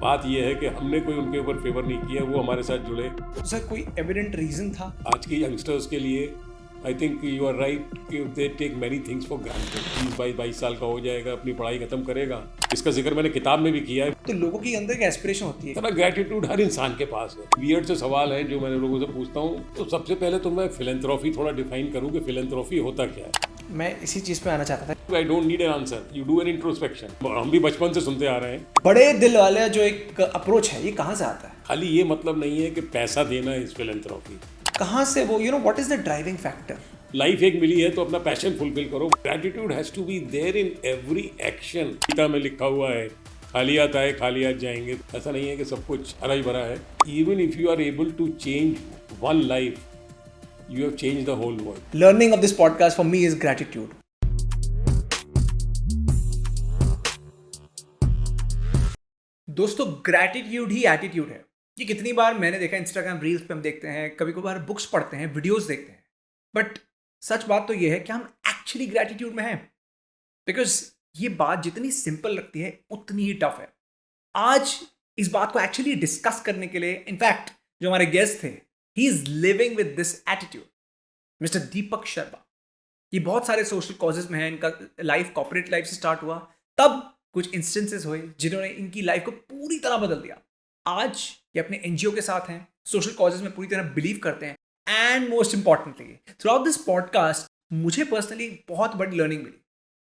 बात यह है कि हमने कोई उनके ऊपर फेवर नहीं किया, वो हमारे साथ जुड़े। सर कोई एविडेंट रीजन था? आज के यंगस्टर्स के लिए I think you are right कि they take many things for granted. 20-22 साल का हो जाएगा, अपनी पढ़ाई खत्म करेगा। इसका जिक्र मैंने किताब में भी किया है। तो लोगों के अंदर एक एस्पिरेशन होती है, इतना ग्रेटिट्यूड हर इंसान के पास है। वियर्ड से सवाल है जो मैंने लोगों से पूछता हूँ, तो सबसे पहले तो मैं फिलेंथ्रोपी थोड़ा डिफाइन करूँ कि फिलेंथ्रोपी होता क्या है। मैं इसी चीज पे आना चाहता था। I don't need an answer, you do an introspection. हम भी बचपन से सुनते आ रहे हैं। बड़े दिल वाले जो एक अप्रोच है, ये कहाँ से आता है? खाली ये मतलब नहीं है कि पैसा देना इज फिलेंथ्रोपी। कहाँ से वो what is the driving factor? Life एक मिली है तो अपना पैशन फुलफिल करो। Gratitude has to be there in every action. Gita में लिखा हुआ है, खाली हाथ आए खाली हाथ जाएंगे। ऐसा नहीं है कि सब कुछ हरा ही भरा है। Even if you are able to change one life, you have changed the whole world. Learning of this podcast for me is gratitude. दोस्तों, ग्रैटिट्यूड ही एटीट्यूड है। ये कितनी बार मैंने देखा, इंस्टाग्राम रील्स पे हम देखते हैं, कभी कभार बुक्स पढ़ते हैं, वीडियोस देखते हैं, बट सच बात तो ये है कि हम एक्चुअली ग्रैटिट्यूड में हैं। बिकॉज ये बात जितनी सिंपल लगती है उतनी ही टफ है। आज इस बात को एक्चुअली डिस्कस करने के लिए, इनफैक्ट जो हमारे गेस्ट थे, he is living with this attitude, mister Deepak Sharma. ये बहुत सारे सोशल कॉजेज में है। इनका लाइफ कॉर्पोरेट लाइफ से स्टार्ट हुआ, तब कुछ इंस्टेंसेस हुए जिन्होंने इनकी लाइफ को पूरी तरह बदल दिया। आज ये अपने एनजीओ के साथ हैं, सोशल कॉजेज में पूरी तरह बिलीव करते हैं, and most importantly through out this podcast मुझे पर्सनली बहुत बड़ी लर्निंग मिली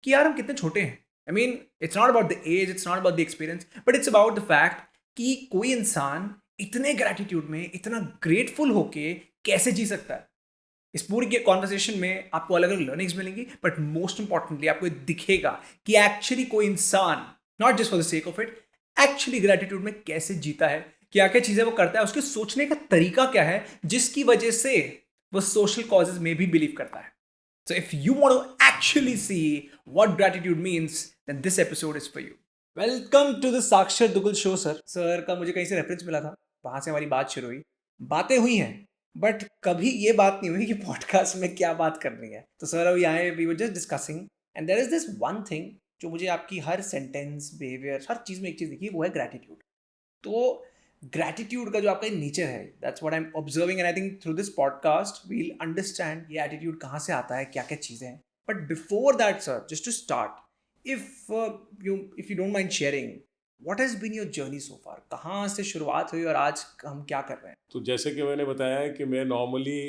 कि यार हम कितने छोटे हैं। I mean, it's not about the age, it's not about the experience, but it's about the fact कि कोई इंसान इतने ग्रैटिट्यूड में, इतना ग्रेटफुल होके कैसे जी सकता है। इस पूरी के कॉन्वर्सेशन में आपको अलग अलग लर्निंग्स मिलेंगी, बट मोस्ट इंपॉर्टेंटली आपको दिखेगा कि एक्चुअली कोई इंसान, not just for the sake of it, actually gratitude में कैसे जीता है, क्या क्या चीजें वो करता है, उसके सोचने का तरीका क्या है, जिसकी वजह से वो सोशल कॉजेज में भी बिलीव करता है। So if you want to actually see what gratitude means, then this episode is for you. Welcome to the Sakshar Duggal show. Sir का मुझे कहीं से रेफरेंस मिला था, वहां से हमारी बात शुरू हुई, बातें हुई हैं, बट कभी ये बात नहीं हुई कि पॉडकास्ट में क्या बात करनी है। तो सर अभी आए, we were just discussing, and there is this one thing जो मुझे आपकी हर सेंटेंस, बिहेवियर, हर चीज़ में एक चीज़ दिखी, वो है ग्रैटिट्यूड। तो ग्रैटिट्यूड का जो आपका नेचर है, that's what I am observing, and I think through this podcast we will understand ये एटीट्यूड कहाँ से आता है, क्या क्या चीज़ें हैं। But before that sir, just to start, if you don't mind sharing, what has been your journey so far? कहाँ से शुरुआत हुई और आज हम क्या कर रहे हैं? तो जैसे कि मैंने बताया है कि मैं नॉर्मली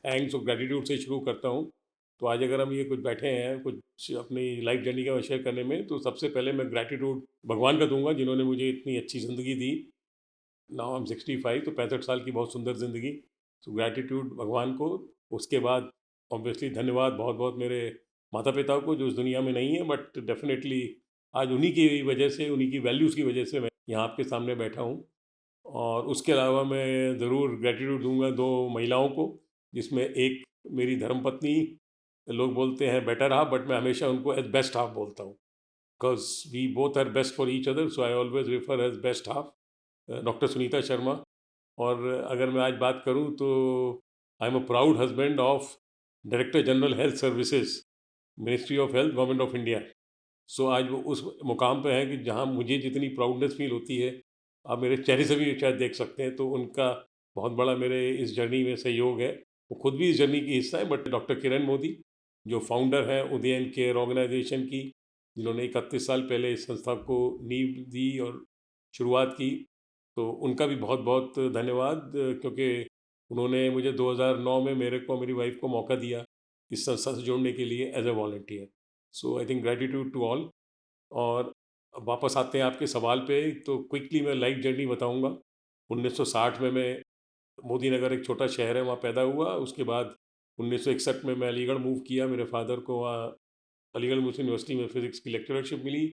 थैंक्स और ग्रेटिट्यूड से शुरू करता हूँ। तो आज अगर हम ये कुछ बैठे हैं कुछ अपनी लाइफ जर्नी का शेयर करने में, तो सबसे पहले मैं ग्रेटिट्यूड भगवान का दूंगा, जिन्होंने मुझे इतनी अच्छी ज़िंदगी दी। नाउ आई एम 65, तो 65 साल की बहुत सुंदर ज़िंदगी। तो ग्रेटिट्यूड भगवान को। उसके बाद ऑब्वियसली धन्यवाद बहुत बहुत मेरे माता पिता को, जो इस दुनिया में नहीं है, बट डेफिनेटली आज उन्हीं की वजह से, उन्हीं की वैल्यूज़ की वजह से मैं यहाँ आपके सामने बैठा हूँ। और उसके अलावा मैं ज़रूर ग्रेटिट्यूड दूंगा दो महिलाओं को, जिसमें एक मेरी धर्मपत्नी, लोग बोलते हैं बेटर हाफ, बट मैं हमेशा उनको एज बेस्ट हाफ बोलता हूँ, because we both are best for each other, so I always refer as best half, doctor Sunita Sharma. और अगर मैं आज बात करूँ तो I am a proud husband of director general health services, ministry of health, government of India. So आज वो उस मुकाम पे है कि जहाँ मुझे जितनी प्राउडनेस फील होती है, आप मेरे चेहरे से भी शायद देख सकते हैं। तो उनका बहुत बड़ा मेरे इस जर्नी में सहयोग है। वो खुद भी इस जर्नी की हिस्सा है, बट डॉक्टर किरण मोदी जो फाउंडर हैं उदयन केयर ऑर्गेनाइजेशन की, जिन्होंने 31 साल पहले इस संस्था को नींव दी और शुरुआत की, तो उनका भी बहुत बहुत धन्यवाद, क्योंकि उन्होंने मुझे 2009 में मेरे को, मेरी वाइफ को मौका दिया इस संस्था से जोड़ने के लिए as a volunteer. So I think gratitude to all. और अब वापस आते हैं आपके सवाल पे, तो क्विकली मैं लाइफ जर्नी बताऊंगा। 1960 में मैं, मोदी नगर एक छोटा शहर है, वहाँ पैदा हुआ। उसके बाद 1961 में मैं अलीगढ़ मूव किया। मेरे फादर को वहाँ अलीगढ़ मुस्लिम यूनिवर्सिटी में फ़िज़िक्स की लेक्चरशिप मिली,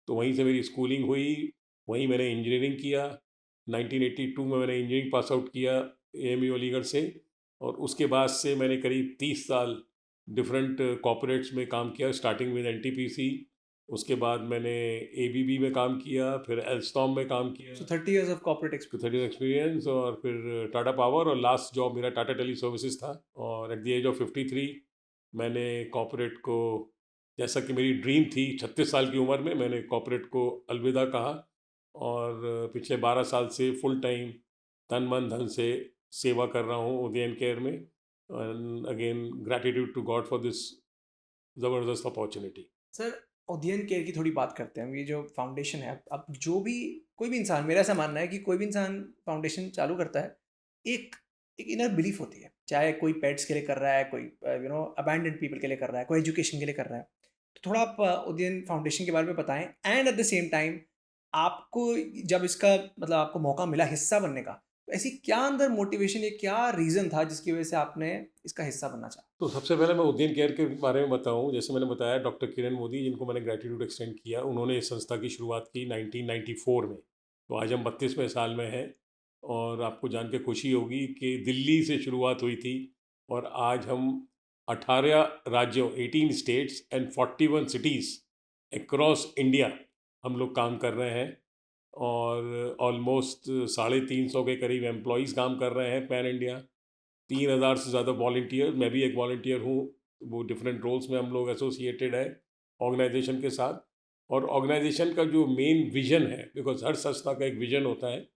तो वहीं से मेरी स्कूलिंग हुई। वहीं मैंने इंजीनियरिंग किया। 1982 में मैंने इंजीनियरिंग पास आउट किया AMU अलीगढ़ से। और उसके बाद से मैंने करीब 30 साल डिफरेंट कॉर्पोरेट्स में काम किया, स्टार्टिंग विद NTPC। उसके बाद मैंने ABB में काम किया, फिर एल्स्टॉम में काम किया, So 30 years of corporate experience. 30 experience, और फिर टाटा पावर, और लास्ट जॉब मेरा टाटा टेली सर्विसेज था। और एट द एज ऑफ 53 मैंने कॉर्पोरेट को, जैसा कि मेरी ड्रीम थी, 36 साल की उम्र में मैंने कॉर्पोरेट को अलविदा कहा और पिछले 12 साल से फुल टाइम तन मन धन से सेवा कर रहा हूँ उदयन केयर में। And again gratitude to God for this ज़बरदस्त अपॉर्चुनिटी। सर, उदयन केयर की थोड़ी बात करते हैं। ये जो फाउंडेशन है, अब जो भी कोई भी इंसान, मेरा ऐसा मानना है कि कोई भी इंसान फाउंडेशन चालू करता है, एक एक इनर बिलीफ होती है। चाहे कोई पेट्स के लिए कर रहा है, कोई अबैंडन्ड पीपल के लिए कर रहा है, कोई एजुकेशन के लिए कर रहा है। तो थोड़ा आप उदयन फाउंडेशन के बारे में बताएं, and at the same time आपको जब इसका मतलब आपको मौका मिला हिस्सा बनने का, तो ऐसी क्या अंदर मोटिवेशन या क्या रीज़न था जिसकी वजह से आपने इसका हिस्सा बनना चाहा? तो सबसे पहले मैं उदयन केयर के बारे में बताऊं। जैसे मैंने बताया, डॉक्टर किरण मोदी जिनको मैंने ग्रेटिट्यूड एक्सटेंड किया, उन्होंने इस संस्था की शुरुआत की 1994 में। तो आज हम 32वें साल में हैं। और आपको जान के खुशी होगी कि दिल्ली से शुरुआत हुई थी और आज हम 18 राज्यों, 18 states and 41 cities across India हम लोग काम कर रहे हैं। और ऑलमोस्ट 350 के करीब एम्प्लॉयज़ काम कर रहे हैं पैन इंडिया। 3,000 से ज़्यादा वॉल्टियर, मैं भी एक वॉल्टियर हूँ। वो डिफरेंट रोल्स में हम लोग एसोसिएटेड है ऑर्गेनाइजेशन के साथ। और ऑर्गेनाइजेशन का जो मेन विजन है, बिकॉज हर संस्था का एक विजन होता है,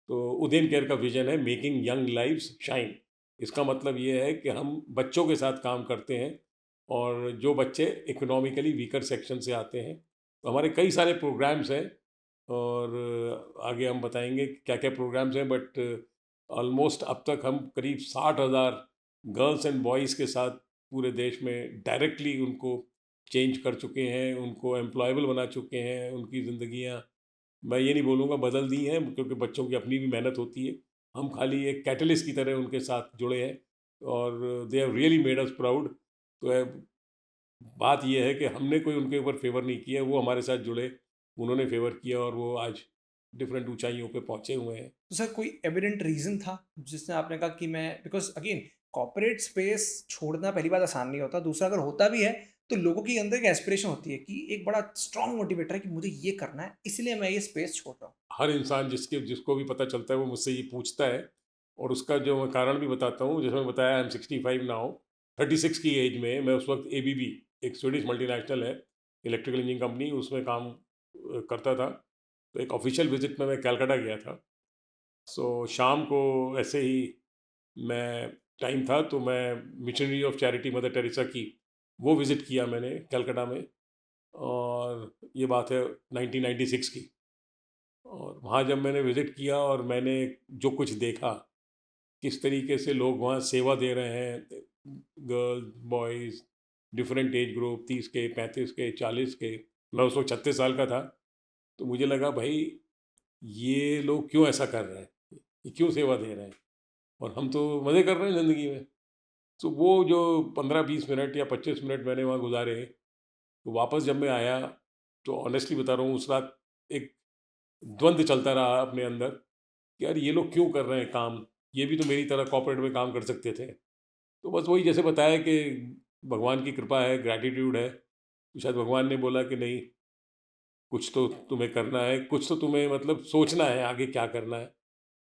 तो उदयन केयर का विजन है मेकिंग यंग लाइव्स शाइन। इसका मतलब ये है कि हम बच्चों के साथ काम करते हैं, और जो बच्चे इकोनॉमिकली वीकर सेक्शन से आते हैं। तो हमारे कई सारे प्रोग्राम्स हैं, और आगे हम बताएंगे क्या क्या प्रोग्राम्स हैं। बट ऑलमोस्ट अब तक हम करीब 60,000 गर्ल्स एंड बॉयज़ के साथ पूरे देश में डायरेक्टली उनको चेंज कर चुके हैं, उनको एम्प्लॉयबल बना चुके हैं। उनकी ज़िंदगियाँ, मैं ये नहीं बोलूँगा बदल दी हैं, क्योंकि बच्चों की अपनी भी मेहनत होती है। हम खाली एक कैटलिस्ट की तरह उनके साथ जुड़े हैं, और they have really made us proud. तो बात ये है कि हमने कोई उनके ऊपर फेवर नहीं किया, वो हमारे साथ जुड़े, उन्होंने फेवर किया, और वो आज डिफरेंट ऊंचाइयों पे पहुंचे हुए हैं। तो सर, कोई एविडेंट रीज़न था जिसने आपने कहा कि मैं, बिकॉज अगेन कॉर्पोरेट स्पेस छोड़ना पहली बात आसान नहीं होता, दूसरा अगर होता भी है तो लोगों के अंदर एक एस्पिरेशन होती है कि एक बड़ा स्ट्रांग मोटिवेटर है कि मुझे ये करना है, इसलिए मैं ये स्पेस छोड़ रहा हूँ। हर इंसान जिसको भी पता चलता है वो मुझसे ये पूछता है, और उसका जो मैं कारण भी बताता हूँ। जैसे मैं बताया, आई एम 65 नाउ। 36 की एज में मैं उस वक्त ABB, एक स्वीडिश मल्टीनेशनल है इलेक्ट्रिकल इंजीनियरिंग कंपनी, उसमें काम करता था। तो एक ऑफिशियल विजिट में मैं कलकत्ता गया था। सो शाम को ऐसे ही मैं, टाइम था तो मैं missionary of charity mother Teresa की वो विज़िट किया मैंने कलकत्ता में। और ये बात है 1996 की। और वहाँ जब मैंने विज़िट किया और मैंने जो कुछ देखा, किस तरीके से लोग वहाँ सेवा दे रहे हैं, girls boys, different age group, 30 के, 35 के, 40 के। मैं उस वक्त 36 साल का था। तो मुझे लगा, भाई ये लोग क्यों ऐसा कर रहे हैं, ये क्यों सेवा दे रहे हैं, और हम तो मज़े कर रहे हैं ज़िंदगी में। तो वो जो 15-20 मिनट या 25 मिनट मैंने वहाँ गुजारे, तो वापस जब मैं आया, तो ऑनेस्टली बता रहा हूँ, उस रात एक द्वंद्व चलता रहा अपने अंदर कि यार ये लोग क्यों कर रहे हैं काम, ये भी तो मेरी तरह कॉर्पोरेट में काम कर सकते थे। तो बस वही जैसे बताया कि भगवान की कृपा है, ग्रैटिट्यूड है। तो शायद भगवान ने बोला कि नहीं, कुछ तो तुम्हें करना है, कुछ तो तुम्हें मतलब सोचना है आगे क्या करना है।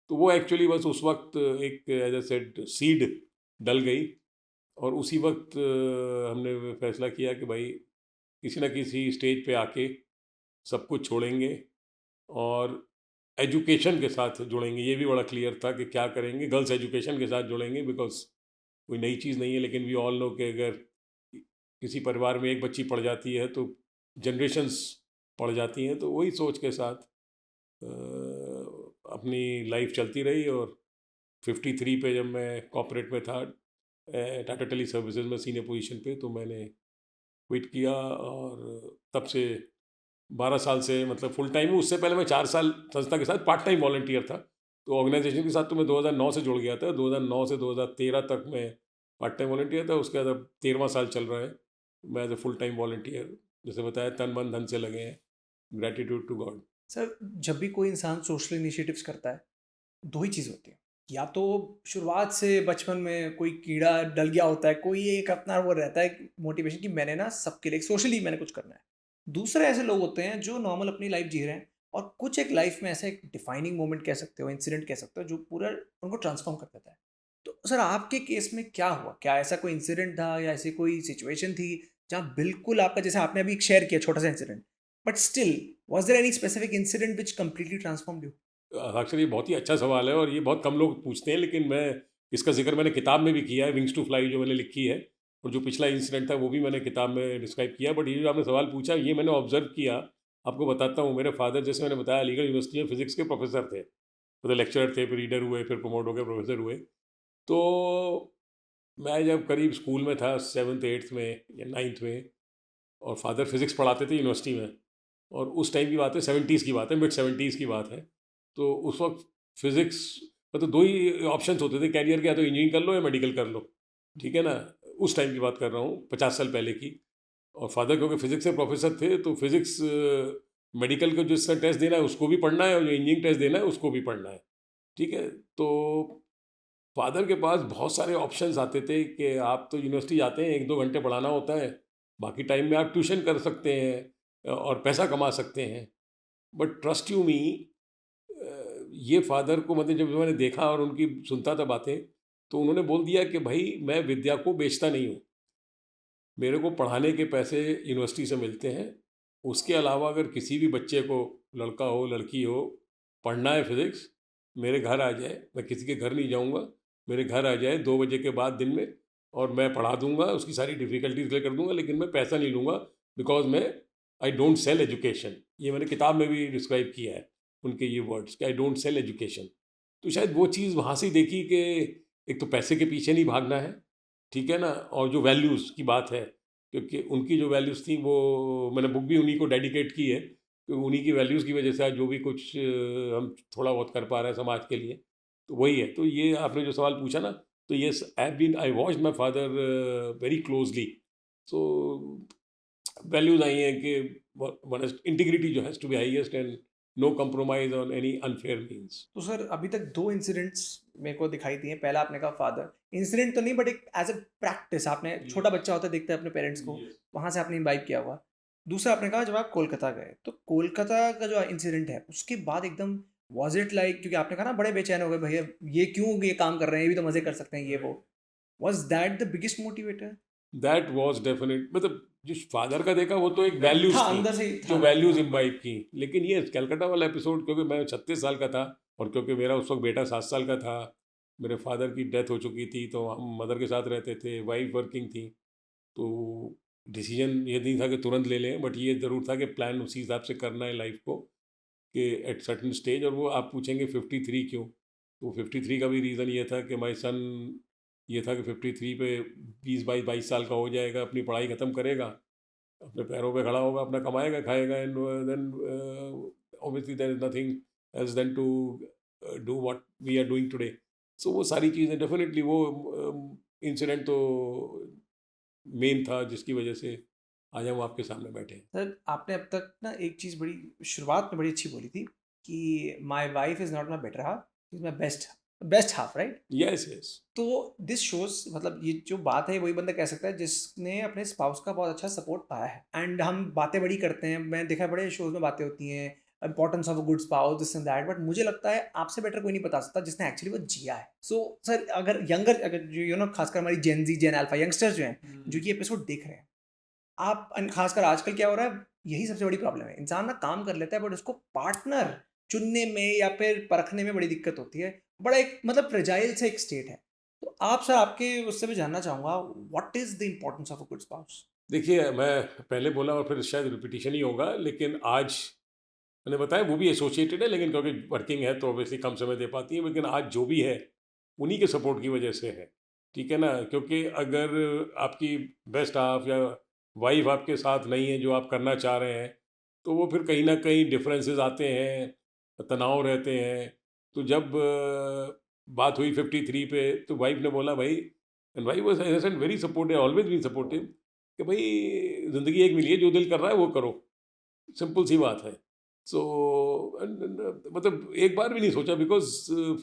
तो वो एक्चुअली बस उस वक्त एक, एज अ सेड, सीड डल गई। और उसी वक्त हमने फैसला किया कि भाई किसी न किसी स्टेज पे आके सब कुछ छोड़ेंगे, और एजुकेशन के साथ जुड़ेंगे। ये भी बड़ा क्लियर था कि क्या करेंगे, गर्ल्स एजुकेशन के साथ जुड़ेंगे, बिकॉज कोई नई चीज़ नहीं है, लेकिन वी ऑल नो कि अगर किसी परिवार में एक बच्ची पढ़ जाती है तो जनरेशन्स पढ़ जाती हैं। तो वही सोच के साथ अपनी लाइफ चलती रही। और 53 पे जब मैं कॉर्पोरेट में था, टाटा टेली सर्विसेज में सीनियर पोजीशन पे, तो मैंने क्विट किया। और तब से 12 साल से मतलब फुल टाइम हूँ। उससे पहले मैं 4 साल संस्था के साथ पार्ट टाइम वॉलंटियर था। तो ऑर्गेनाइजेशन के साथ तो मैं 2009 से जुड़ गया था। 2009 से 2013 तक मैं पार्ट टाइम वॉलंटियर था। उसके बाद अब 13वां साल चल रहा है, मैं as a full time volunteer, जैसे बताया, तन मन धन से लगे हैं। Gratitude to God. सर, जब भी कोई इंसान सोशल इनिशिएटिव्स करता है, दो ही चीज़ होती है। या तो शुरुआत से बचपन में कोई कीड़ा डल गया होता है, कोई एक अपना वो रहता है मोटिवेशन कि मैंने ना सबके लिए सोशली मैंने कुछ करना है। दूसरे ऐसे लोग होते हैं जो नॉर्मल अपनी लाइफ जी रहे हैं, और कुछ एक लाइफ में ऐसा एक डिफाइनिंग मोमेंट कह सकते हो, इंसिडेंट कह सकते हो, जो पूरा उनको ट्रांसफॉर्म कर देता है। तो सर, आपके केस में क्या हुआ? क्या ऐसा कोई इंसिडेंट था या ऐसी कोई सिचुएशन थी जहाँ बिल्कुल आपका, जैसे आपने अभी शेयर किया छोटा सा incident, but still was there any specific incident which completely transformed you? अक्सर ये बहुत ही अच्छा सवाल है और ये बहुत कम लोग पूछते हैं, लेकिन मैं इसका जिक्र मैंने किताब में भी किया है, विंग्स टू फ्लाई जो मैंने लिखी है, और जो पिछला इंसिडेंट था वो भी मैंने किताब में डिस्क्राइब किया। बट ये जो आपने सवाल पूछा ये मैंने ऑब्जर्व किया। आपको बताता हूँ, मेरे फादर जैसे मैंने बताया अलीगढ़ यूनिवर्सिटी में फिजिक्स के प्रोफेसर थे, मतलब लेक्चरर थे, फिर रीडर हुए, फिर प्रमोट हो गए, प्रोफेसर हुए। तो मैं जब करीब स्कूल में था, 7th 8th में या 9th में, और फादर फिजिक्स पढ़ाते थे यूनिवर्सिटी में, और उस टाइम की बात है, 70s की बात है, मिड 70s की बात है। तो उस वक्त फिजिक्स मतलब दो ही ऑप्शंस होते थे कैरियर के, या तो इंजीनियरिंग कर लो या मेडिकल कर लो, ठीक है ना। उस टाइम की बात कर रहा हूँ, 50 साल पहले की। और फादर क्योंकि फिजिक्स के प्रोफेसर थे, तो फिजिक्स मेडिकल का जिसका टेस्ट देना है उसको भी पढ़ना है, और जो इंजीनियरिंग टेस्ट देना है उसको भी पढ़ना है, ठीक है। तो फादर के पास बहुत सारे ऑप्शंस आते थे कि आप तो यूनिवर्सिटी जाते हैं, 1-2 घंटे पढ़ाना होता है, बाकी टाइम में आप ट्यूशन कर सकते हैं और पैसा कमा सकते हैं। बट ट्रस्ट यू मी, ये फादर को मतलब जब मैंने देखा और उनकी सुनता था बातें, तो उन्होंने बोल दिया कि भाई मैं विद्या को बेचता नहीं हूँ, मेरे को पढ़ाने के पैसे यूनिवर्सिटी से मिलते हैं। उसके अलावा अगर किसी भी बच्चे को, लड़का हो लड़की हो, पढ़ना है फिज़िक्स, मेरे घर आ जाए, मैं किसी के घर नहीं जाऊंगा, मेरे घर आ जाए 2 बजे के बाद दिन में, और मैं पढ़ा दूंगा, उसकी सारी डिफ़िकल्टीज क्लियर कर दूंगा, लेकिन मैं पैसा नहीं लूँगा, बिकॉज मैं आई डोंट सेल एजुकेशन। ये मैंने किताब में भी डिस्क्राइब किया है, उनके ये वर्ड्स कि आई डोंट सेल एजुकेशन। तो शायद वो चीज़ वहाँ से ही देखी कि एक तो पैसे के पीछे नहीं भागना है, ठीक है ना, और जो वैल्यूज़ की बात है, क्योंकि उनकी जो वैल्यूज़ थी वो मैंने बुक भी उन्हीं को डेडिकेट की है, क्योंकि उन्हीं की वैल्यूज़ की वजह से आज जो भी कुछ हम थोड़ा बहुत कर पा रहे हैं समाज के लिए, तो वही है। तो ये आपने जो सवाल पूछा ना, तो ये I watched my father very closely. So values आई हैं कि इंटीग्रिटी जो has to be highest, and no compromise on any unfair means. तो सर अभी तक दो इंसिडेंट्स मेरे को दिखाई दिए। पहला आपने कहा फादर इंसिडेंट तो नहीं, बट एक एज अ प्रैक्टिस आपने, छोटा बच्चा होता है देखता है अपने पेरेंट्स को, Yes. वहां से आपने इम्बाइब किया हुआ। दूसरा आपने कहा जब आप कोलकाता गए, तो कोलकाता का जो इंसिडेंट है उसके बाद एकदम वाज इट लाइक, क्योंकि आपने कहा ना बड़े बेचैन हो गए भैया, ये क्यों ये काम कर रहे हैं, ये भी तो मजे कर सकते हैं ये वो, was that the biggest motivator? That was definite, मतलब जो फादर का देखा वो तो एक वैल्यूज हाँ थी, अंदर से ही जो था। वैल्यूज इम्बाइब की। लेकिन ये कलकत्ता वाला एपिसोड, क्योंकि मैं 36 साल का था, और क्योंकि मेरा उस वक्त बेटा 7 साल का था, मेरे फादर की डेथ हो चुकी थी, तो हम मदर के साथ रहते थे, वाइफ वर्किंग थी, तो डिसीजन ये नहीं था कि तुरंत ले लें, बट ये ज़रूर था कि प्लान उसी हिसाब से करना है लाइफ को, कि एट सर्टन स्टेज। और वो आप पूछेंगे 53 क्यों, तो 53 का भी रीज़न ये था कि माई सन, ये था कि 53 पे 20-22 साल का हो जाएगा, अपनी पढ़ाई ख़त्म करेगा, अपने पैरों पे खड़ा होगा, अपना कमाएगा खाएगा, and then obviously there is nothing else then to do what we are doing today. So वो सारी चीज़ें डेफिनेटली, वो इंसिडेंट तो मेन था जिसकी वजह से आज हम आपके सामने बैठे हैं। सर आपने अब तक ना एक चीज़ बड़ी शुरुआत में बड़ी अच्छी बोली थी कि my wife is not my better half, is my best best half, right? Yes yes. तो दिस शोज़, मतलब ये जो बात है वही बंदा कह सकता है जिसने अपने स्पाउस का बहुत अच्छा सपोर्ट पाया है। एंड हम बातें बड़ी करते हैं, मैं देखा है बड़े शोज़ में बातें होती हैं, importance of a good spouse, this and that, but मुझे लगता है आपसे बेटर कोई नहीं बता सकता जिसने एक्चुअली वो जिया है। सो सर अगर यंगर, अगर जो खासकर हमारी जेन जी, जेन अल्फा यंगस्टर्स जो हैं, जो ये एपिसोड देख रहे हैं, आप खासकर आजकल क्या हो रहा है, यही सबसे बड़ी प्रॉब्लम है, इंसान ना काम कर लेता है बट उसको पार्टनर चुनने में या फिर परखने में बड़ी दिक्कत होती है, बड़ा एक मतलब फ्रेजाइल सा एक स्टेट है। तो आप सर आपके उससे भी जानना चाहूंगा, what is the importance of a good spouse? देखिए, मैं पहले बोला और फिर शायद रिपीटिशन ही होगा, लेकिन आज मैंने बताया वो भी एसोसिएटेड है, लेकिन क्योंकि वर्किंग है तो ऑब्वियसली कम समय दे पाती है, लेकिन आज जो भी है उन्हीं के सपोर्ट की वजह से है, ठीक है ना। क्योंकि अगर आपकी बेस्ट हाफ या वाइफ आपके साथ नहीं है जो आप करना चाह रहे हैं, तो वो फिर कहीं ना कहीं डिफरेंसेस आते हैं, तनाव रहते हैं। तो जब बात हुई 53 पे, तो वाइफ ने बोला भाई, and wife was very supportive, always been supportive, कि भाई ज़िंदगी एक मिली है, जो दिल कर रहा है वो करो, सिंपल सी बात है। सो मतलब एक बार भी नहीं सोचा, बिकॉज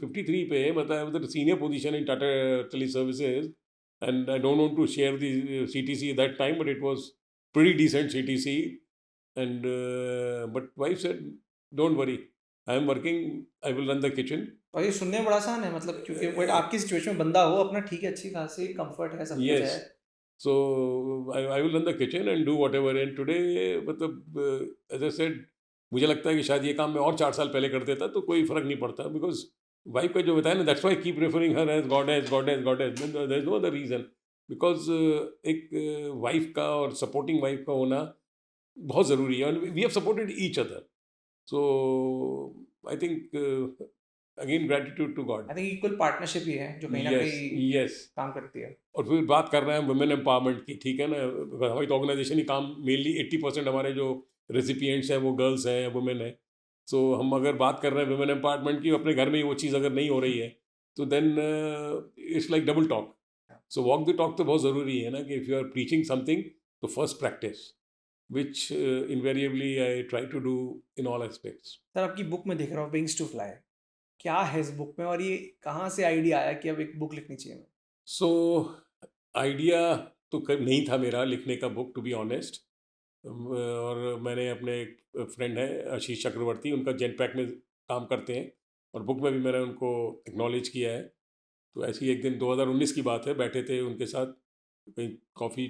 53 पे मतलब senior position in Tata tele services, and I don't want to share the CTC that time, but it was pretty decent CTC, and but wife said don't worry, I am working, I will run the kitchen. और ये सुनने में बड़ा आसान है, मतलब क्योंकि but आपकी सिचुएशन में बंदा हो अपना, ठीक है, अच्छी खासी कंफर्ट है, सब कुछ यस, है, So I will run the kitchen and do whatever. And today मतलब as I said, मुझे लगता है कि शायद ये काम मैं और 4 साल पहले कर देता तो कोई फर्क नहीं पड़ता, बिकॉज वाइफ का जो बताया ना, that's why keep referring her as goddess goddess goddess, there is no other reason, because एक वाइफ का और सपोर्टिंग वाइफ का होना बहुत ज़रूरी है, and we have supported each other. So I think again gratitude to God. I think equal partnership ही है जो कहीं ना Yes, कहीं yes. काम करती है. और फिर बात कर रहे हैं वुमेन एम्पावरमेंट की, ठीक है ना, हमारी तो ऑर्गेनाइजेशन ही काम मेनली 80% हमारे जो रेसिपिएंट्स हैं वो गर्ल्स हैं, वुमेन हैं. सो हम अगर बात कर रहे हैं वुमेन एम्पावरमेंट की, अपने घर में ही वो चीज़ अगर नहीं हो रही है तो then it's like double talk. So walk the talk तो बहुत ज़रूरी है ना, कि if you are preaching something तो first practice, which invariably I try to do in all aspects. Sir आपकी बुक में देख रहा हूँ विंग्स टू फ्लाई, क्या है इस बुक में और ये कहाँ से आइडिया आया कि अब एक बुक लिखनी चाहिए? So आइडिया तो नहीं था मेरा लिखने का बुक, टू बी ऑनेस्ट. और मैंने अपने एक फ्रेंड है आशीष चक्रवर्ती, उनका जेनपैक में काम करते हैं, और बुक में भी मैंने उनको एक्नॉलेज किया है. तो ऐसी एक दिन 2019 की बात है, बैठे थे उनके साथ कहीं कॉफ़ी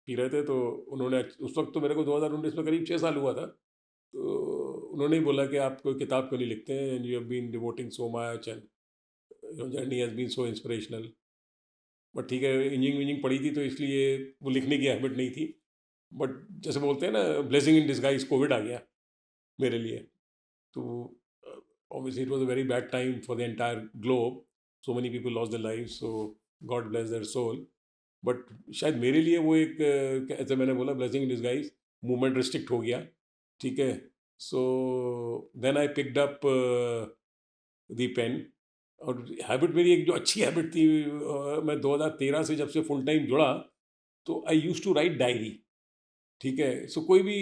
पी रहे थे, तो उन्होंने, उस वक्त तो मेरे को 2019 में करीब 6 साल हुआ था, तो उन्होंने ही बोला कि आप कोई किताब क्यों नहीं लिखते हैं, and you have been devoting so much and your journey has been so inspirational. But ठीक है, इंजीनियरिंग पढ़ी थी तो इसलिए वो लिखने की हैबिट नहीं थी. बट जैसे बोलते हैं ना, ब्लेसिंग इन डिस्गाइज, कोविड आ गया मेरे लिए. तो obviously it was a very bad time for the entire globe, so many people lost their life, so God bless their soul. But शायद मेरे लिए वो एक ऐसे मैंने बोला blessing in disguise, movement restrict हो गया, ठीक है. So then I picked up the pen. और हैबिट मेरी एक जो अच्छी हैबिट थी, मैं 2013 से जब से फुल टाइम जुड़ा, तो आई यूज़ टू राइट डायरी, ठीक है. सो कोई भी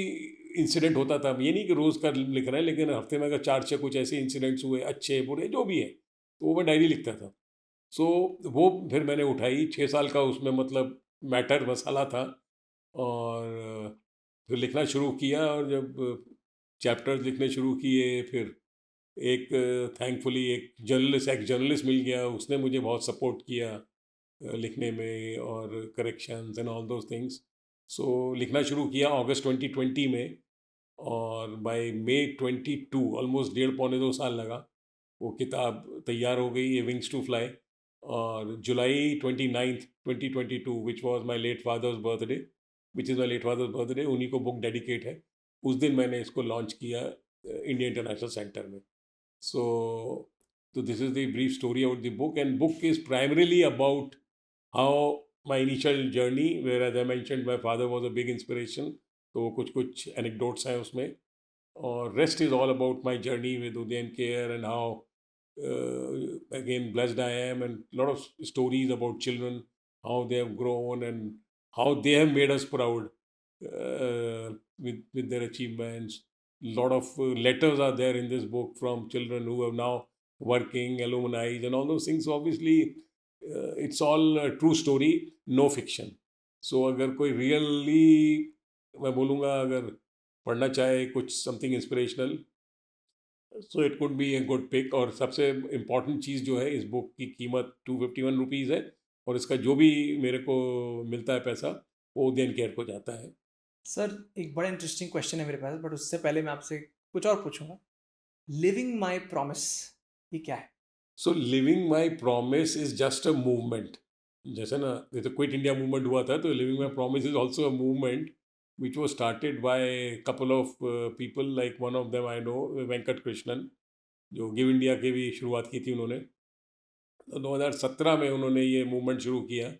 इंसिडेंट होता था, ये नहीं कि रोज़ का लिख रहे हैं, लेकिन हफ्ते में अगर 4-6 कुछ ऐसे इंसिडेंट्स हुए, अच्छे बुरे जो भी है, तो वो मैं डायरी लिखता था. सो वो फिर मैंने उठाई, 6 साल का उसमें मतलब मैटर मसाला था, और फिर लिखना शुरू किया. और जब चैप्टर्स लिखने शुरू किए, फिर एक थैंकफुली एक जर्नलिस्ट मिल गया, उसने मुझे बहुत सपोर्ट किया लिखने में, और corrections and all those things. So लिखना शुरू किया अगस्त 2020 में, और बाय मई 22, ऑलमोस्ट 1.5-2 साल लगा, वो किताब तैयार हो गई, ये विंग्स टू फ्लाई. और जुलाई 29th 2022, which was my late father's birthday, उन्हीं को बुक डेडिकेट है, उस दिन मैंने इसको लॉन्च किया इंडिया इंटरनेशनल सेंटर में. So this is the brief story about the book, and book is primarily about how my initial journey, where as I mentioned, my father was a big inspiration. तो कुछ anecdotes हैं उसमें, और rest is all about my journey with Udayan Care, and how again blessed I am, and a lot of stories about children, how they have grown and how they have made us proud with their achievements. Lot of letters are there in this book from children who are now working, alumni, and all those things. So obviously it's all a true story, no fiction. So अगर कोई really, मैं बोलूँगा, अगर पढ़ना चाहे कुछ something inspirational, so it could be a good pick. और सबसे इम्पॉर्टेंट चीज़ जो है, इस बुक की कीमत 251 रुपीज़ है, और इसका जो भी मेरे को मिलता है पैसा, वो उदयन केयर को जाता है. सर एक बड़ा इंटरेस्टिंग क्वेश्चन है मेरे पास, बट उससे पहले मैं आपसे कुछ और पूछूंगा. लिविंग माई प्रॉमिस, ये क्या है? So living my promise is just a movement. जैसे ना, जैसे क्विट इंडिया मूवमेंट हुआ था, तो living my promise is also a movement which was started by couple of people, like one of them I know, Venkat Krishnan, जो Give India की भी शुरुआत की थी उन्होंने. तो 2017 में उन्होंने ये मूवमेंट शुरू किया.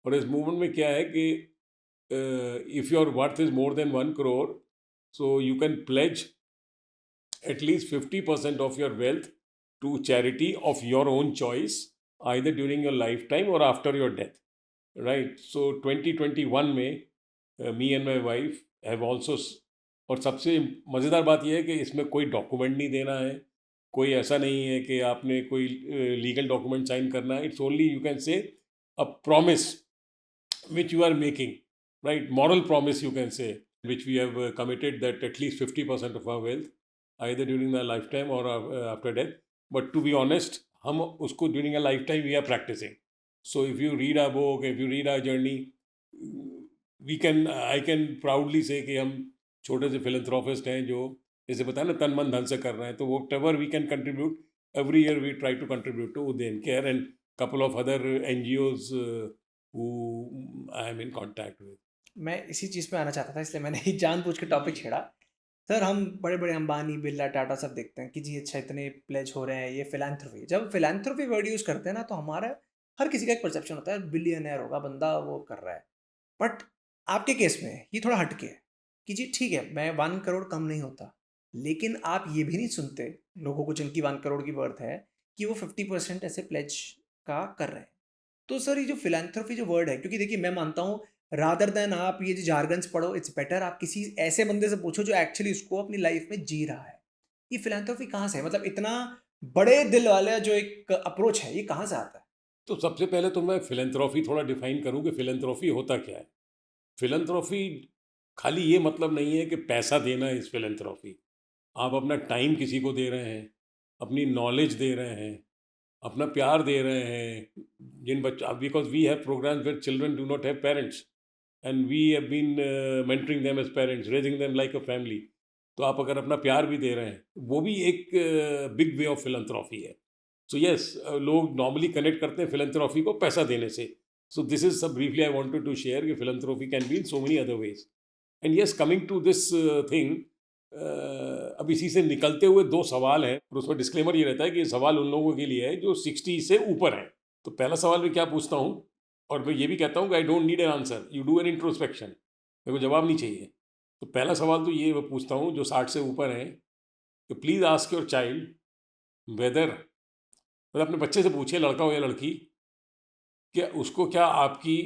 और इस मूवमेंट में क्या है कि if your worth is more than 1 crore, so you can pledge at least 50% of your wealth to charity of your own choice, either during your lifetime or after your death, right? So 2021 में me and my wife have also, और सबसे मज़ेदार बात यह है कि इसमें कोई डॉक्यूमेंट नहीं देना है, कोई ऐसा नहीं है कि आपने कोई लीगल डॉक्यूमेंट साइन करना है. इट्स ओनली, यू कैन से, a promise which you are making, right? Moral promise, you can say, which we have committed, that at least 50% of our wealth, either during our lifetime or after death. But to be honest, हम उसको during a lifetime we are practicing. So if you read our book, if you read our journey, I can proudly से कि हम छोटे से philanthropist हैं जो जैसे बताया ना तन मन धन से कर रहे हैं, तो वो ever we can contribute every year we try to contribute to Udayan Care and couple of other NGOs who I am in contact with. मैं इसी चीज़ पे आना चाहता था, इसलिए मैंने ही जानबूझ के टॉपिक छेड़ा। सर, हम बड़े बड़े अंबानी, बिरला, टाटा सब देखते हैं कि जी अच्छा इतने प्लेज हो रहे हैं, ये फिलैंथ्रोपी। जब फिलैंथ्रोपी वर्ड यूज़ करते हैं ना, तो हमारा हर किसी का एक परसेप्शन होता है, बिलियनर होगा बंदा, वो कर रहा है। बट आपके केस में ये थोड़ा हटके है कि जी ठीक है, मैं 1 करोड़ कम नहीं होता, लेकिन आप ये भी नहीं सुनते लोगों को जिनकी 1 करोड़ की वर्थ है कि वो 50% ऐसे प्लेज का कर रहे हैं। तो सर, ये जो फिलैंथ्रोपी जो वर्ड है, क्योंकि देखिए मैं मानता हूँ रादर देन आप ये जो जार्गन्स पढ़ो, इट्स बेटर आप किसी ऐसे बंदे से पूछो जो एक्चुअली उसको अपनी लाइफ में जी रहा है। ये फिलैंथ्रोपी कहाँ से है? मतलब इतना बड़े दिल वाला जो एक अप्रोच है, ये कहाँ से आता है? तो सबसे पहले तो मैं फिलंथ्रॉफी थोड़ा डिफाइन करूं कि फिलंथ्रॉफी होता क्या है। फिलंथ्रॉफी खाली ये मतलब नहीं है कि पैसा देना इस फिलंथ्रॉफी। आप अपना टाइम किसी को दे रहे हैं, अपनी नॉलेज दे रहे हैं, अपना प्यार दे रहे हैं। जिन बच्चा because we have programmes where children do not have parents and we have been mentoring them as parents, raising them like a family. तो आप अगर अपना प्यार भी दे रहे हैं, वो भी एक बिग वे ऑफ फिलंथ्रॉफी है। सो यस, लोग नॉर्मली कनेक्ट करते हैं फिलंथ्रॉफी को पैसा देने से। सो दिस इज सब briefly I wanted to share कि philanthropy can be in so many other ways. And yes, coming to this thing, अब इसी से निकलते हुए दो सवाल हैं और उसमें डिस्क्लेमर ये रहता है कि ये सवाल उन लोगों के लिए है जो 60 से ऊपर हैं। तो पहला सवाल मैं क्या पूछता हूँ, और मैं ये भी कहता हूँ कि I don't need an answer, you do an introspection, मेरे को जवाब नहीं चाहिए। तो पहला सवाल तो ये मैं पूछता हूँ जो 60 से ऊपर हैं कि please ask your child whether, मतलब अपने बच्चे से पूछिए, लड़का हो या लड़की, कि उसको क्या आपकी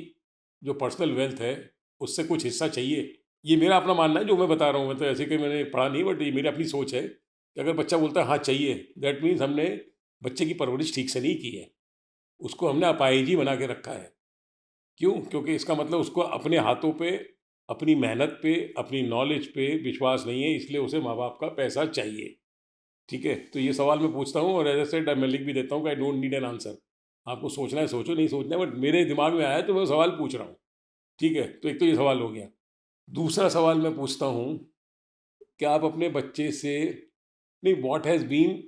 जो पर्सनल वेल्थ है उससे कुछ हिस्सा चाहिए। ये मेरा अपना मानना है जो मैं बता रहा हूँ, मतलब ऐसे कि मैंने पढ़ा नहीं, बट ये मेरी अपनी सोच है कि अगर बच्चा बोलता है हाँ चाहिए, दैट मीन्स हमने बच्चे की परवरिश ठीक से नहीं की है, उसको हमने अपाहिज बना के रखा है। क्यों? क्योंकि इसका मतलब उसको अपने हाथों पे, अपनी मेहनत पे, अपनी नॉलेज पे विश्वास नहीं है, इसलिए उसे माँ बाप का पैसा चाहिए। ठीक है, तो ये सवाल मैं पूछता हूँ और एज ए सेड मैं लिख भी देता हूँ कि I don't need an answer. आपको सोचना है सोचो, नहीं सोचना है, बट मेरे दिमाग में आया है तो मैं सवाल पूछ रहा हूँ। ठीक है, तो एक तो ये सवाल हो गया। दूसरा सवाल मैं पूछता हूँ कि आप अपने बच्चे से, नहीं, what has been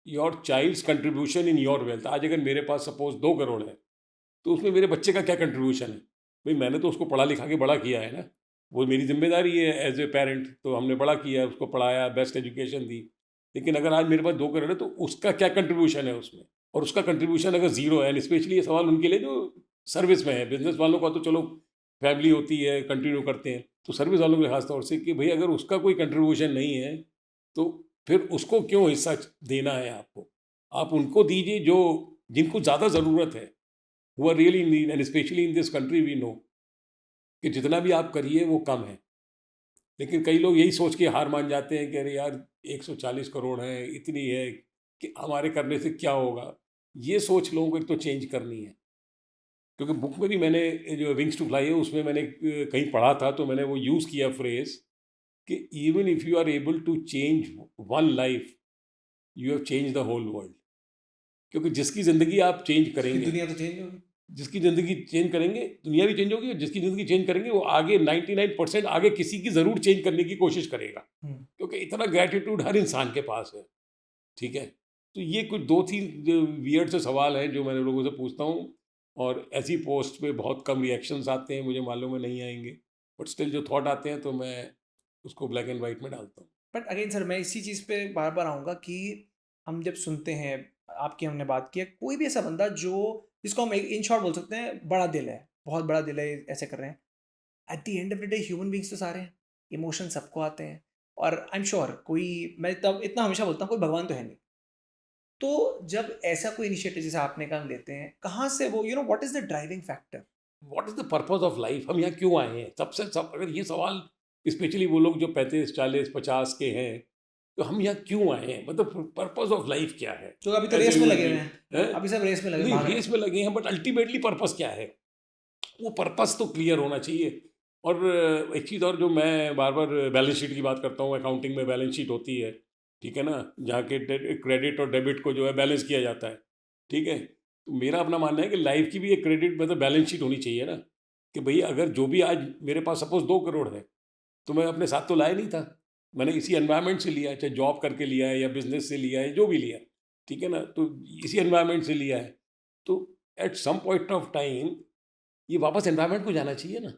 your child's contribution in your wealth. आज अगर मेरे पास सपोज 2 करोड़ है, तो उसमें मेरे बच्चे का क्या कंट्रीब्यूशन है? भाई मैंने तो उसको पढ़ा लिखा के बड़ा किया है ना, वो मेरी जिम्मेदारी है एज ए पेरेंट, तो हमने बड़ा किया, उसको पढ़ाया, बेस्ट एजुकेशन दी। लेकिन अगर आज मेरे पास 2 करोड़ है तो उसका क्या कंट्रीब्यूशन है उसमें? और उसका कंट्रीब्यूशन अगर ज़ीरो है, एंड स्पेशली ये सवाल उनके लिए जो सर्विस में है, बिजनेस वालों का तो चलो फैमिली होती है, कंटिन्यू करते हैं, तो सर्विस वालों के लिए खासतौर से कि भाई अगर उसका कोई कंट्रीब्यूशन नहीं है तो फिर उसको क्यों हिस्सा देना है आपको? आप उनको दीजिए जो, जिनको ज़्यादा ज़रूरत है, who are really in need, and especially in this country we know कि जितना भी आप करिए वो कम है। लेकिन कई लोग यही सोच के हार मान जाते हैं कि अरे यार 140 करोड़ है, इतनी है कि हमारे करने से क्या होगा। ये सोच लोगों को एक तो चेंज करनी है, क्योंकि बुक में भी मैंने जो विंग्स टू फ्लाई है उसमें मैंने कहीं पढ़ा था, तो मैंने वो यूज़ किया फ्रेज कि even if you are able to change one life, you have change the whole world. क्योंकि जिसकी ज़िंदगी आप चेंज कि करेंगे, दुनिया तो चेंज होगी। जिसकी ज़िंदगी चेंज करेंगे दुनिया भी चेंज होगी, और जिसकी ज़िंदगी चेंज करेंगे वो आगे 99% आगे किसी की ज़रूर चेंज करने की कोशिश करेगा, क्योंकि इतना ग्रैटिट्यूड हर इंसान के पास है। ठीक है, तो ये कुछ दो तीन जो वियर्ड से सवाल हैं जो मैंने लोगों से पूछता हूँ, और ऐसी पोस्ट पे बहुत कम रिएक्शंस आते हैं, मुझे मालूम है नहीं आएंगे, बट स्टिल जो थॉट आते हैं तो मैं उसको ब्लैक एंड वाइट में डालता हूँ। बट अगेन सर, मैं इसी चीज़ पे बार बार आऊँगा कि हम जब सुनते हैं, आपकी हमने बात की है, कोई भी ऐसा बंदा जो, जिसको हम इन शॉर्ट बोल सकते हैं बड़ा दिल है, बहुत बड़ा दिल है, ऐसे कर रहे हैं, eight the end of the day human beings तो सारे हैं, इमोशन सबको आते हैं। और आई एम श्योर कोई, मैं तब इतना हमेशा बोलता हूँ, कोई भगवान तो है नहीं। तो जब ऐसा कोई इनिशिएटिव जैसे आपने काम लेते हैं, कहाँ से वो, what is the driving factor? What is the purpose of life, हम यहाँ क्यों आए हैं? सबसे सब अगर ये सवाल, स्पेशली वो लोग जो 35 40 50 के हैं, तो हम यहाँ क्यों आए हैं, मतलब पर्पस ऑफ लाइफ क्या है तो अभी तो एज ए रेस में ह्यूमन लगे हुए बीइंग? हैं, अभी सब रेस में लगे नहीं, भाग रहे रेस हैं। में लगे हैं, बट अल्टीमेटली पर्पस क्या है? वो पर्पस तो क्लियर होना चाहिए। और एक चीज़ और जो मैं बार बार बैलेंस शीट की बात करता हूँ, अकाउंटिंग में बैलेंस शीट होती है, ठीक है ना, जहाँ के क्रेडिट और डेबिट को जो है बैलेंस किया जाता है। ठीक है, तो मेरा अपना मानना है कि लाइफ की भी एक क्रेडिट मतलब बैलेंस शीट होनी चाहिए ना। कि भई अगर जो भी आज मेरे पास सपोज़ 2 करोड़ है, तो मैं अपने साथ तो लाया नहीं था। मैंने इसी एनवायरनमेंट से लिया है, चाहे जॉब करके लिया है या बिज़नेस से लिया है, जो भी लिया है, ठीक है ना? तो इसी एनवायरनमेंट से लिया है। तो at some point of time ये वापस एनवायरनमेंट को जाना चाहिए ना,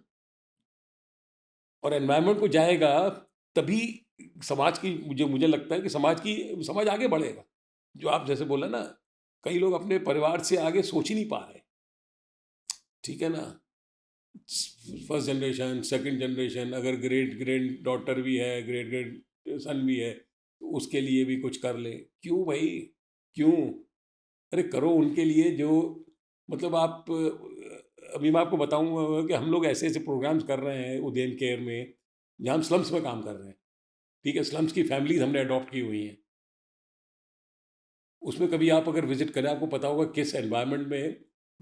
और एनवायरनमेंट को जाएगा तभी समाज की, मुझे मुझे लगता है कि समाज आगे बढ़ेगा। जो आप जैसे बोला ना, कई लोग अपने परिवार से आगे सोच ही नहीं पा रहे, ठीक है ना? फर्स्ट जनरेशन, सेकंड जनरेशन, अगर ग्रेट ग्रैंड डॉटर भी है, ग्रेट ग्रेट सन भी है, तो उसके लिए भी कुछ कर ले। क्यों भाई, क्यों? अरे करो उनके लिए जो, मतलब आप अभी मैं आपको बताऊंगा कि हम लोग ऐसे ऐसे प्रोग्राम्स कर रहे हैं उदयन केयर में, जहाँ हम स्लम्स में काम कर रहे हैं, ठीक है? स्लम्स की फैमिलीज हमने अडॉप्ट की हुई हैं। उसमें कभी आप अगर विजिट करें, आपको पता होगा किस एनवायरनमेंट में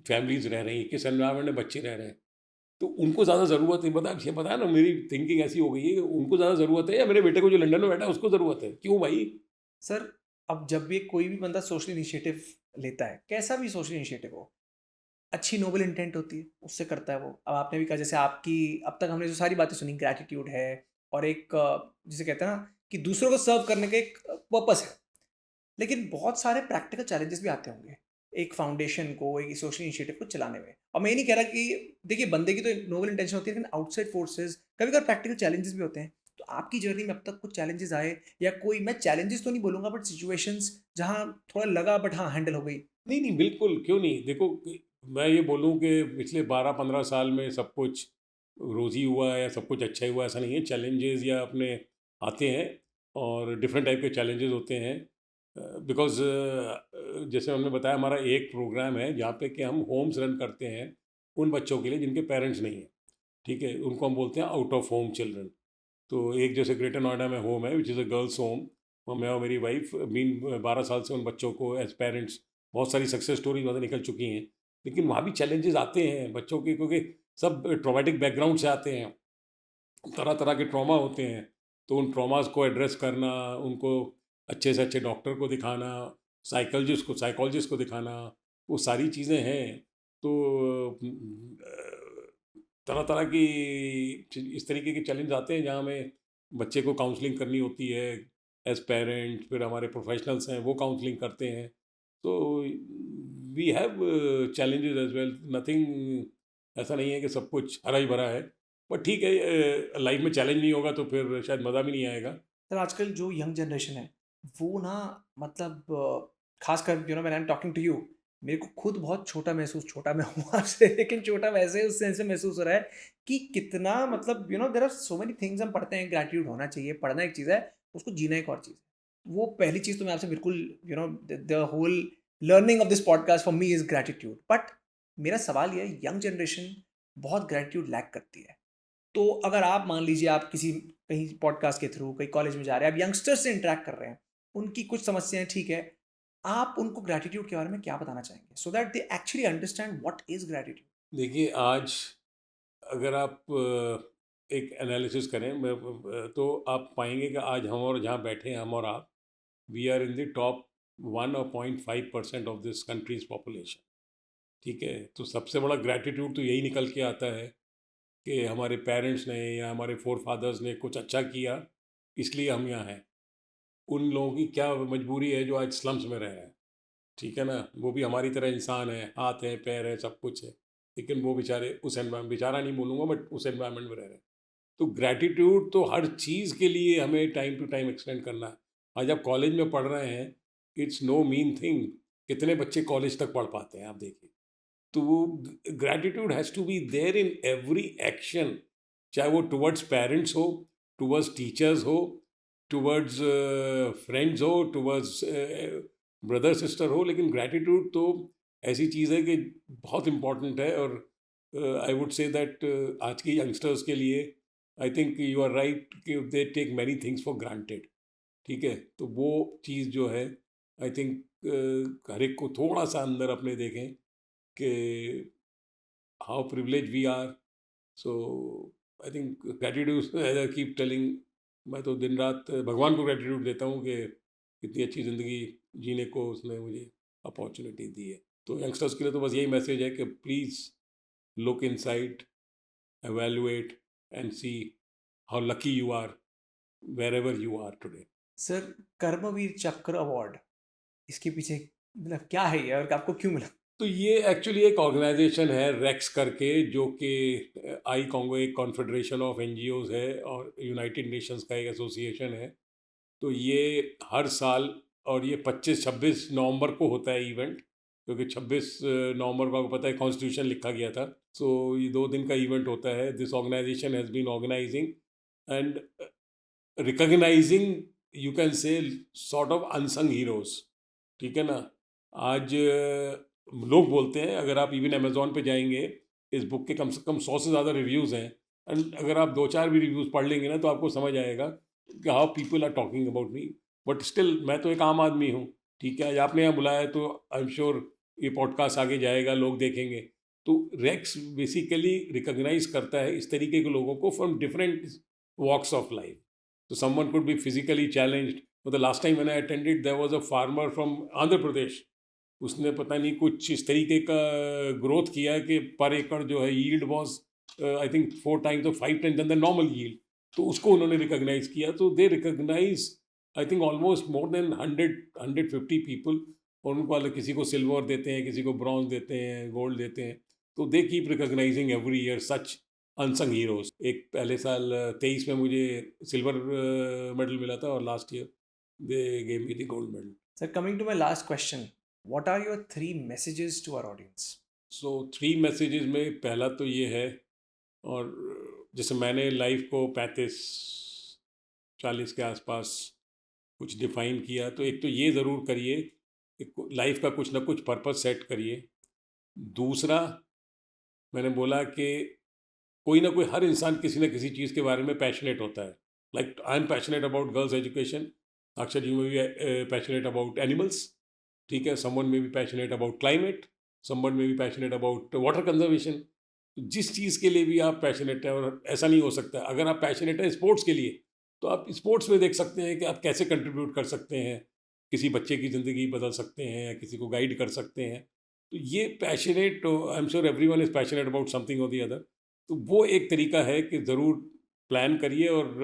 फैमिलीज रह रही हैं, किस एनवायरनमेंट में बच्चे रह रहे हैं। तो उनको ज़्यादा ज़रूरत है, बताया ना, मेरी थिंकिंग ऐसी हो गई है कि उनको ज़्यादा ज़रूरत है या मेरे बेटे को जो लंदन में बैठा है उसको ज़रूरत है? क्यों भाई? सर, अब जब भी कोई भी बंदा सोशल इनिशिएटिव लेता है, कैसा भी सोशल इनिशिएटिव हो, अच्छी नोबल इंटेंट होती है, उससे करता है वो। अब आपने भी कहा, जैसे आपकी अब तक हमने जो सारी बातें सुनी, ग्रैटिट्यूड है और एक जिसे कहते हैं ना कि दूसरों को सर्व करने का एक पर्पस है। लेकिन बहुत सारे प्रैक्टिकल चैलेंजेस भी आते होंगे एक फाउंडेशन को, एक सोशल इनिशिएटिव को चलाने में। और मैं ये नहीं कह रहा कि देखिए बंदे की तो नोबल इंटेंशन होती है, लेकिन आउटसाइड फोर्सेस कभी कभी प्रैक्टिकल चैलेंजेस भी होते हैं। तो आपकी जर्नी में अब तक कुछ चैलेंजेस आए, या कोई, मैं चैलेंजेस तो नहीं बोलूंगा बट सिचुएशंस जहाँ थोड़ा लगा बट हाँ हैंडल हो गई? नहीं नहीं, बिल्कुल, क्यों नहीं। देखो, मैं ये बोलूँ कि पिछले 12-15 साल में सब कुछ रोज़ी हुआ है या सब कुछ अच्छा ही हुआ, ऐसा नहीं है। चैलेंजेस या अपने आते हैं, और डिफरेंट टाइप के चैलेंजेस होते हैं। बिकॉज़ जैसे हमने बताया, हमारा एक प्रोग्राम है जहाँ पे कि हम होम्स रन करते हैं उन बच्चों के लिए जिनके पेरेंट्स नहीं हैं, ठीक है? उनको हम बोलते हैं आउट ऑफ होम चिल्ड्रन। तो एक जैसे ग्रेटर नोएडा में होम है which is a girls home, और मैं और मेरी वाइफ बीन 12 साल से उन बच्चों को एज पेरेंट्स, बहुत सारी सक्सेस स्टोरीज वहाँ निकल चुकी हैं। लेकिन वहाँ भी चैलेंजेस आते हैं बच्चों के, क्योंकि सब ट्रॉमेटिक बैकग्राउंड से आते हैं, तरह तरह के ट्रॉमा होते हैं। तो उन ट्रॉमास को एड्रेस करना, उनको अच्छे से अच्छे डॉक्टर को दिखाना, साइकोलॉजिस्ट को दिखाना, वो सारी चीज़ें हैं। तो तरह तरह की इस तरीके के चैलेंज आते हैं जहाँ हमें बच्चे को काउंसलिंग करनी होती है एज पेरेंट, फिर हमारे प्रोफेशनल्स हैं वो काउंसलिंग करते हैं। तो we have challenges as well, nothing ऐसा नहीं है कि सब कुछ हरा ही भरा है। पर ठीक है, लाइफ में चैलेंज नहीं होगा तो फिर शायद मज़ा भी नहीं आएगा। सर, आजकल जो यंग जनरेशन है वो ना, मतलब खासकर when I am talking to you, मेरे को खुद बहुत छोटा मैं हूँ आपसे, लेकिन छोटा वैसे उस सेंस में महसूस हो रहा है कि कितना, मतलब there are so many things हम पढ़ते हैं, ग्रेटिट्यूड होना चाहिए, पढ़ना एक चीज़ है, उसको जीना एक और चीज़ है। वो पहली चीज़ तो मैं आपसे बिल्कुल, the whole learning of this podcast for me is gratitude. But मेरा सवाल ये है, यंग जनरेशन बहुत ग्रेटिट्यूड लैक करती है। तो अगर आप मान लीजिए, आप किसी कहीं पॉडकास्ट के थ्रू कहीं कॉलेज में जा रहे हैं, आप यंगस्टर्स से इंटरेक्ट कर रहे हैं, उनकी कुछ समस्याएं, ठीक है, आप उनको ग्रैटिट्यूड के बारे में क्या बताना चाहेंगे so that they actually understand what is gratitude? देखिए, आज अगर आप एक एनालिसिस करें, तो आप पाएंगे कि आज हम और जहाँ बैठे हैं, हम और आप, we are in the top 1 और 0.5% ऑफ दिस कंट्रीज पॉपुलेशन, ठीक है? तो सबसे बड़ा ग्रैटिट्यूड तो यही निकल के आता है कि हमारे पेरेंट्स ने या हमारे फोर फादर्स ने कुछ अच्छा किया, इसलिए हम यहाँ हैं। उन लोगों की क्या मजबूरी है जो आज स्लम्स में रह रहे हैं, ठीक है ना? वो भी हमारी तरह इंसान है, हाथ है, पैर है, सब कुछ है, लेकिन वो बेचारे उस एनवायरमेंट, बेचारा नहीं बोलूँगा बट उस एनवायरमेंट में रह रहे हैं। तो ग्रैटिट्यूड तो हर चीज़ के लिए हमें टाइम टू टाइम एक्सटेंड करना है। आज आप कॉलेज में पढ़ रहे हैं, इट्स नो मीन थिंग। कितने बच्चे कॉलेज तक पढ़ पाते हैं, आप देखिए। तो वो gratitude has to be there in every action, चाहे वो टुवर्ड्स पेरेंट्स हो, टुवर्ड्स टीचर्स हो, टुवर्ड्स फ्रेंड्स हो, टुवर्ड्स ब्रदर सिस्टर हो। लेकिन ग्रैटिट्यूड तो ऐसी चीज़ है कि बहुत इम्पॉर्टेंट है। और आई वुड से दैट आज के यंगस्टर्स के लिए, I think you are right कि they take many things for granted, ठीक है? तो वो चीज़ जो है, आई थिंक हर एक को थोड़ा सा अंदर अपने देखें कि how privilege we are. So I think gratitude, as I keep telling, मैं तो दिन रात भगवान को ग्रेटिट्यूड देता हूँ कि इतनी अच्छी ज़िंदगी जीने को उसने मुझे अपॉर्चुनिटी दी है। तो यंगस्टर्स के लिए तो बस यही मैसेज है कि please look inside, evaluate and see how lucky you are wherever you are today. Sir, Karmaveer Chakra award, इसके पीछे मतलब क्या है ये और आपको क्यों मिला? तो ये एक्चुअली एक ऑर्गेनाइजेशन है रेक्स करके, जो कि आई कॉन्गो एक कॉन्फेडरेशन ऑफ एनजीओज है और यूनाइटेड नेशंस का एक एसोसिएशन है। तो ये हर साल, और ये 25-26 नवंबर को होता है इवेंट, क्योंकि 26 नवंबर को आपको पता है कॉन्स्टिट्यूशन लिखा गया था। सो ये 2 दिन का इवेंट होता है। This organisation has been organising and recognising, you can say, sort of unsung heroes. ठीक है ना। आज लोग बोलते हैं, अगर आप इवन अमेजोन पे जाएंगे, इस बुक के कम से कम 100 से ज़्यादा रिव्यूज़ हैं, एंड अगर आप 2-4 भी रिव्यूज़ पढ़ लेंगे ना, तो आपको समझ आएगा कि how people are talking about me. But still मैं तो एक आम आदमी हूँ। ठीक है, आज आपने यहाँ बुलाया तो आई एम श्योर ये पॉडकास्ट आगे जाएगा, लोग देखेंगे। तो रेक्स बेसिकली रिकॉग्नाइज करता है इस तरीके के लोगों को from different walks of life. तो someone could be physically challenged. The last time when I attended, there was a farmer from Andhra Pradesh. उसने पता नहीं कुछ इस तरीके का ग्रोथ किया कि पर एकड़ जो है yield was I think 4 times और 5 टाइम्स द नॉर्मल यील्ड। तो उसको उन्होंने रिकॉग्नाइज किया। तो they recognise I think almost more than 150 people, और उनको अलग, किसी को सिल्वर देते हैं, किसी को ब्रॉन्ज देते हैं, गोल्ड देते हैं। तो they keep recognising every year such unsung heroes. एक पहले साल 23 में मुझे सिल्वर मेडल मिला था, और last year they gave me the gold medal. Sir, coming to my last question, what are your 3 messages to our audience? So 3 messages में पहला तो ये है, और जैसे मैंने लाइफ को 35-40 के आसपास कुछ डिफाइन किया, तो एक तो ये ज़रूर करिए कि लाइफ का कुछ ना कुछ पर्पस सेट करिए। दूसरा, मैंने बोला कि कोई ना कोई, हर इंसान किसी न किसी चीज़ के बारे में पैशनेट होता है। Like I am passionate about girls education, अक्षर यू में भी पैशनेट अबाउट एनिमल्स। ठीक है, समवन में भी पैशनेट अबाउट क्लाइमेट, समवन में भी पैशनेट अबाउट वाटर कंजर्वेशन। जिस चीज़ के लिए भी आप पैशनेट हैं, और ऐसा नहीं हो सकता, अगर आप पैशनेट हैं स्पोर्ट्स के लिए, तो आप स्पोर्ट्स में देख सकते हैं कि आप कैसे कंट्रीब्यूट कर सकते हैं, किसी बच्चे की ज़िंदगी बदल सकते हैं, या किसी को गाइड कर सकते हैं। तो ये passionate, I am sure everyone is passionate about something और दी अदर। तो वो एक तरीका है कि ज़रूर प्लान करिए और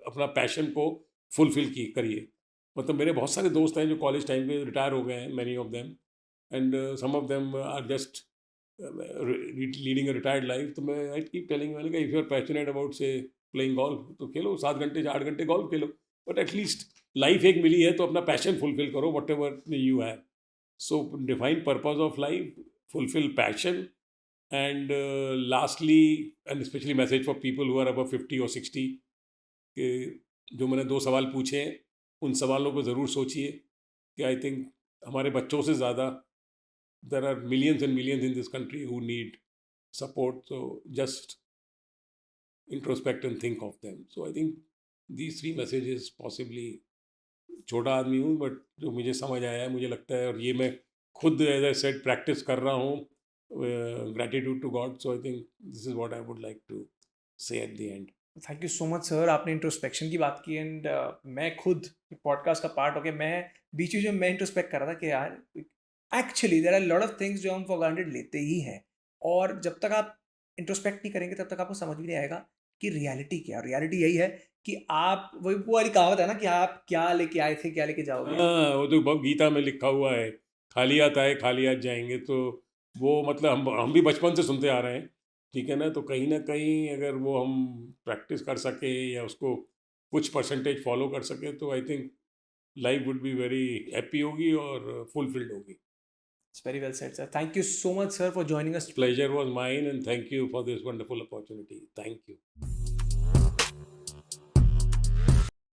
अपना पैशन को फुलफिल करिए। मतलब मेरे बहुत सारे दोस्त हैं जो कॉलेज टाइम पे रिटायर हो गए हैं, many of them, and some of them are just leading a retired life. तो मैं आई कीप टेलिंग, मैंने कहा if you are passionate about say playing golf, तो खेलो 7 घंटे 8 घंटे golf Khelo, but at least life एक मिली है तो अपना पैशन फुलफिल करो, whatever you have. So define purpose of life, fulfil passion, and lastly, and specially message for people who are above 50 और 60, कि जो मैंने 2 सवाल पूछे हैं, उन सवालों को ज़रूर सोचिए कि आई थिंक हमारे बच्चों से ज़्यादा there are millions and millions in this country who need support. So just introspect and think of them. So I think these 3 messages possibly, छोटा आदमी हूँ बट जो मुझे समझ आया है, मुझे लगता है, और ये मैं खुद एज आई सेड प्रैक्टिस कर रहा हूँ, gratitude to God. So I think this is what I would like to say at the end. Thank you so much sir, आपने इंट्रोस्पेक्शन की बात की, एंड मैं खुद पॉडकास्ट का पार्ट हो गया, मैं बीच बीच में मैं इंट्रोस्पेक्ट कर रहा था कि यार actually there are lot of things जो हम फॉर ग्रांटेड लेते ही हैं, और जब तक आप इंट्रोस्पेक्ट नहीं करेंगे तब तक आपको समझ भी नहीं आएगा कि रियलिटी क्या है। रियलिटी यही है कि आप, वही वो वाली कहावत है ना कि आप क्या लेके आए थे क्या लेके जाओगे। हाँ, वो तो गीता में लिखा हुआ है, खाली हाथ आए खाली हाथ जाएंगे। तो वो मतलब हम भी बचपन से सुनते आ रहे हैं। ठीक है ना। तो कहीं ना कहीं अगर वो हम प्रैक्टिस कर सके, या उसको कुछ परसेंटेज फॉलो कर सके, तो I think life would be very happy होगी और फुलफिल्ड होगी। It's very well said sir, thank you so much sir for joining us. Pleasure was mine, and thank you for this wonderful opportunity. Thank you.